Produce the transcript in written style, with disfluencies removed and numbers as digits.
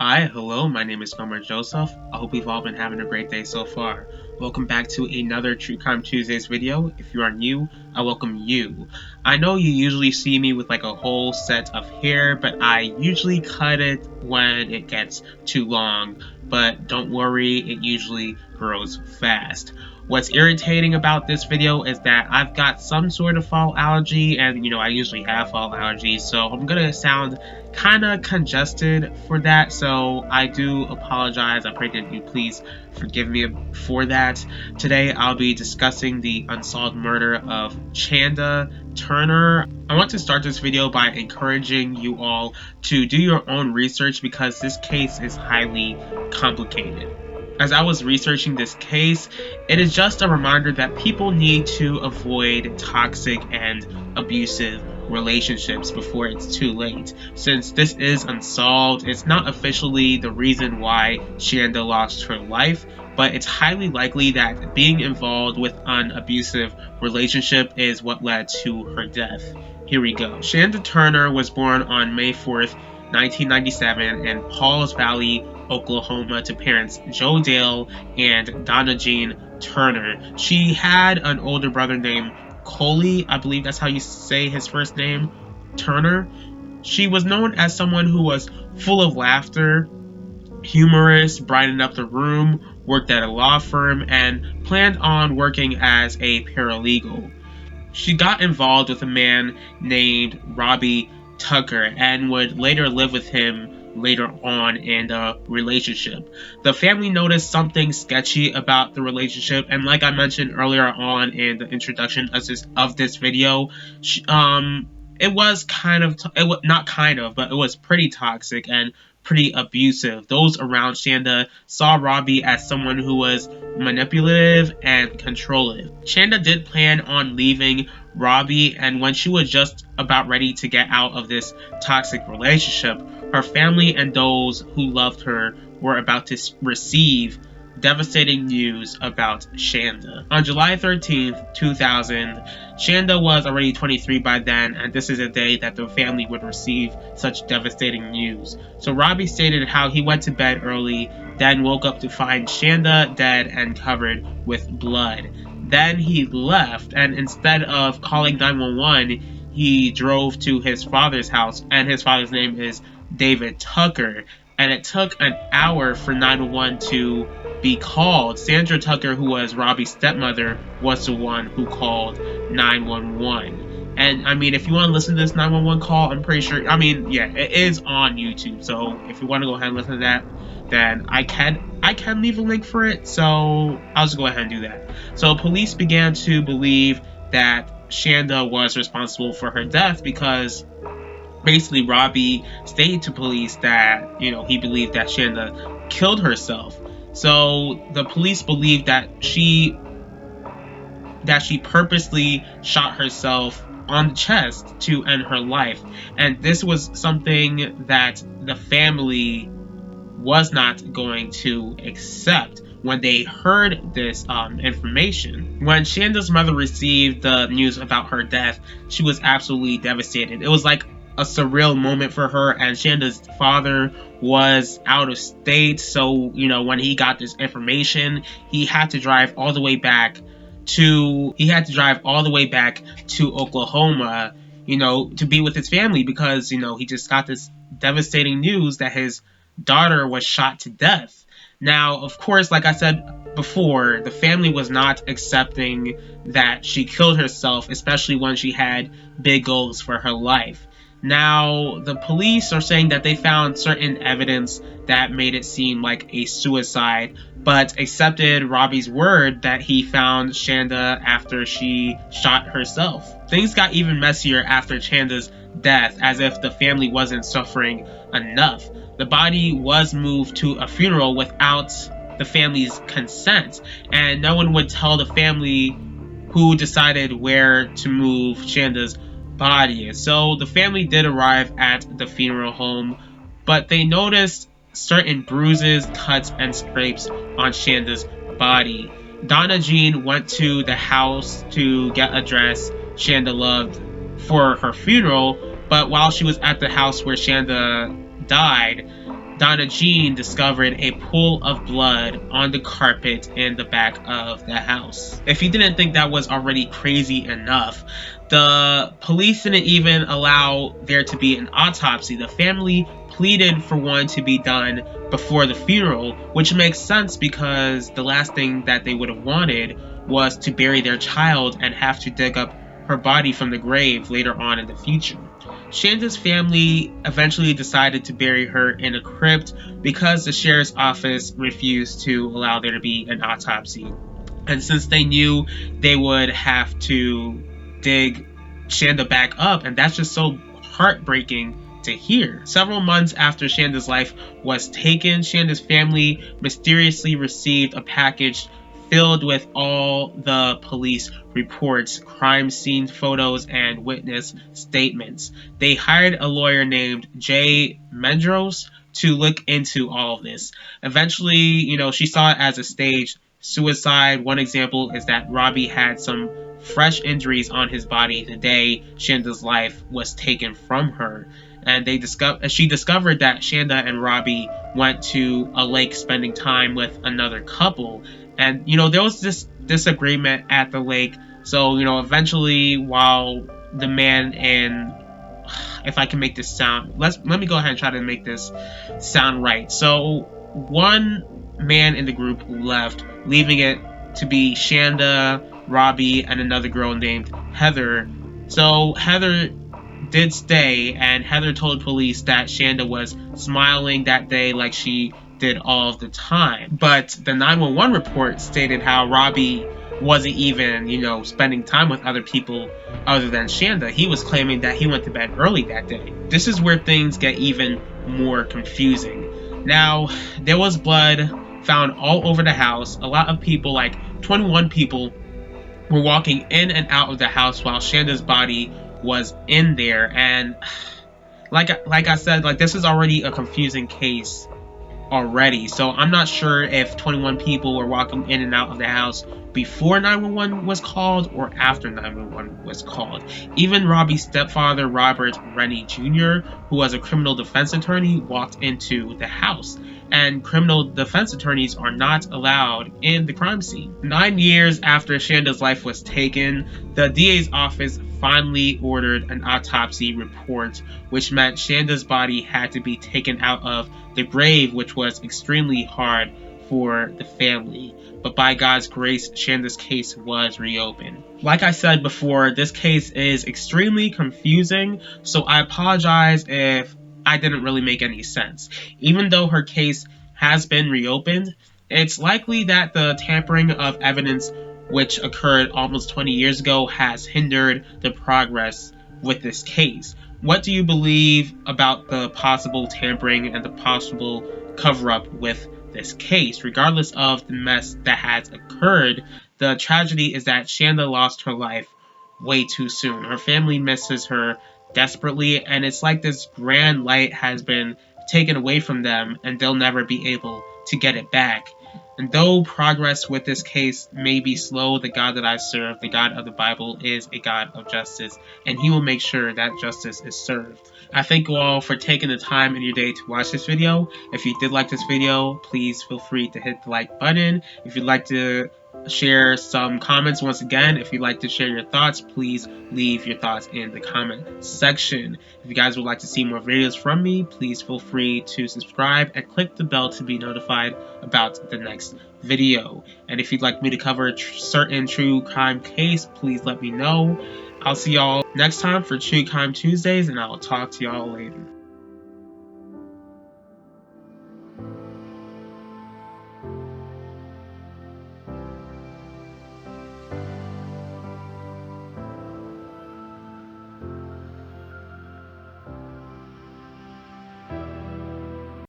Hi, hello, my name is Omar Joseph. I hope you've all been having a great day so far. Welcome back to another True Crime Tuesdays video. If you are new, I welcome you. I know you usually see me with like a whole set of hair, but I usually cut it when it gets too long. But don't worry, it usually grows fast. What's irritating about this video is that I've got some sort of fall allergy, and I usually have fall allergies, so I'm gonna sound kind of congested for that, so I do apologize. I pray that you please forgive me for that. Today I'll be discussing the unsolved murder of Chanda Turner. I want to start this video by encouraging you all to do your own research because this case is highly complicated. As I was researching this case, it is just a reminder that people need to avoid toxic and abusive relationships before it's too late. Since this is unsolved, it's not officially the reason why Chanda lost her life, but it's highly likely that being involved with an abusive relationship is what led to her death. Here we go. Chanda Turner was born on May 4th, 1997 in Pauls Valley, Oklahoma, to parents Joe Dale and Donna Jean Turner. She had an older brother named Coley, I believe that's how you say his first name, Turner. She was known as someone who was full of laughter, humorous, brightened up the room, worked at a law firm, and planned on working as a paralegal. She got involved with a man named Robbie Tucker and would later live with him later on in the relationship. The family noticed something sketchy about the relationship, and like I mentioned earlier on in the introduction of this video, it was it was pretty toxic and pretty abusive. Those around Chanda saw Robbie as someone who was manipulative and controlling. Chanda did plan on leaving Robbie, and when she was just about ready to get out of this toxic relationship, her family and those who loved her were about to receive devastating news about Chanda. On July 13th, 2000, Chanda was already 23 by then, and this is a day that the family would receive such devastating news. So Robbie stated how he went to bed early, then woke up to find Chanda dead and covered with blood. Then he left, and instead of calling 911, he drove to his father's house, and his father's name is David Tucker, and it took an hour for 911 to be called. Sandra Tucker, who was Robbie's stepmother, was the one who called 911. And I mean, if you want to listen to this 911 call, I'm pretty sure, it is on YouTube, so if you want to go ahead and listen to that, then I can leave a link for it, so I'll just go ahead and do that. So police began to believe that Chanda was responsible for her death because basically Robbie stated to police that, he believed that Chanda killed herself. So the police believed that she purposely shot herself on the chest to end her life. And this was something that the family was not going to accept when they heard this information. When Chanda's mother received the news about her death, she was absolutely devastated. It was like a surreal moment for her, and Chanda's father was out of state, so when he got this information, he had to drive all the way back to Oklahoma, to be with his family because he just got this devastating news that his daughter was shot to death. Now, of course, like I said before, the family was not accepting that she killed herself, especially when she had big goals for her life. Now, the police are saying that they found certain evidence that made it seem like a suicide, but accepted Robbie's word that he found Chanda after she shot herself. Things got even messier after Chanda's death, as if the family wasn't suffering enough. The body was moved to a funeral without the family's consent, and no one would tell the family who decided where to move Chanda's body. So the family did arrive at the funeral home, but they noticed certain bruises, cuts, and scrapes on Chanda's body. Donna Jean went to the house to get a dress Chanda loved for her funeral, but while she was at the house where Chanda died, Donna Jean discovered a pool of blood on the carpet in the back of the house. If you didn't think that was already crazy enough, the police didn't even allow there to be an autopsy. The family pleaded for one to be done before the funeral, which makes sense because the last thing that they would have wanted was to bury their child and have to dig up her body from the grave later on in the future. Chanda's family eventually decided to bury her in a crypt because the sheriff's office refused to allow there to be an autopsy. And since they knew they would have to dig Chanda back up, and that's just so heartbreaking to hear. Several months after Chanda's life was taken, Chanda's family mysteriously received a package filled with all the police reports, crime scene photos, and witness statements. They hired a lawyer named Jay Mendros to look into all of this. Eventually, she saw it as a staged suicide. One example is that Robbie had some fresh injuries on his body the day Chanda's life was taken from her. And she discovered that Chanda and Robbie went to a lake spending time with another couple. And, there was this disagreement at the lake. So, eventually, while the man and if I can make this sound, let me go ahead and try to make this sound right. So, one man in the group left, leaving it to be Chanda, Robbie, and another girl named Heather. So, Heather did stay, and Heather told police that Chanda was smiling that day like she did all of the time. But the 911 report stated how Robbie wasn't even, spending time with other people other than Chanda. He was claiming that he went to bed early that day. This is where things get even more confusing. Now, there was blood found all over the house. A lot of people, like 21 people, were walking in and out of the house while Chanda's body was in there. And like I said, this is already a confusing case already. So I'm not sure if 21 people were walking in and out of the house before 911 was called or after 911 was called. Even Robbie's stepfather, Robert Rennie Jr., who was a criminal defense attorney, walked into the house. And criminal defense attorneys are not allowed in the crime scene. 9 years after Chanda's life was taken, the DA's office finally ordered an autopsy report, which meant Chanda's body had to be taken out of the grave, which was extremely hard for the family. But by God's grace, Chanda's case was reopened. Like I said before, this case is extremely confusing, so I apologize if I didn't really make any sense. Even though her case has been reopened, it's likely that the tampering of evidence which occurred almost 20 years ago has hindered the progress with this case. What do you believe about the possible tampering and the possible cover-up with this case? Regardless of the mess that has occurred, the tragedy is that Chanda lost her life way too soon. Her family misses her desperately, and it's like this grand light has been taken away from them and they'll never be able to get it back. And though progress with this case may be slow, the God that I serve, the God of the Bible, is a God of justice, and he will make sure that justice is served. I thank you all for taking the time in your day to watch this video. If you did like this video, please feel free to hit the like button. If you'd like to share some comments, once again, if you'd like to share your thoughts, please leave your thoughts in the comment section. If you guys would like to see more videos from me, please feel free to subscribe and click the bell to be notified about the next video. And if you'd like me to cover a certain true crime case, please let me know. I'll see y'all next time for True Crime Tuesdays, and I'll talk to y'all later.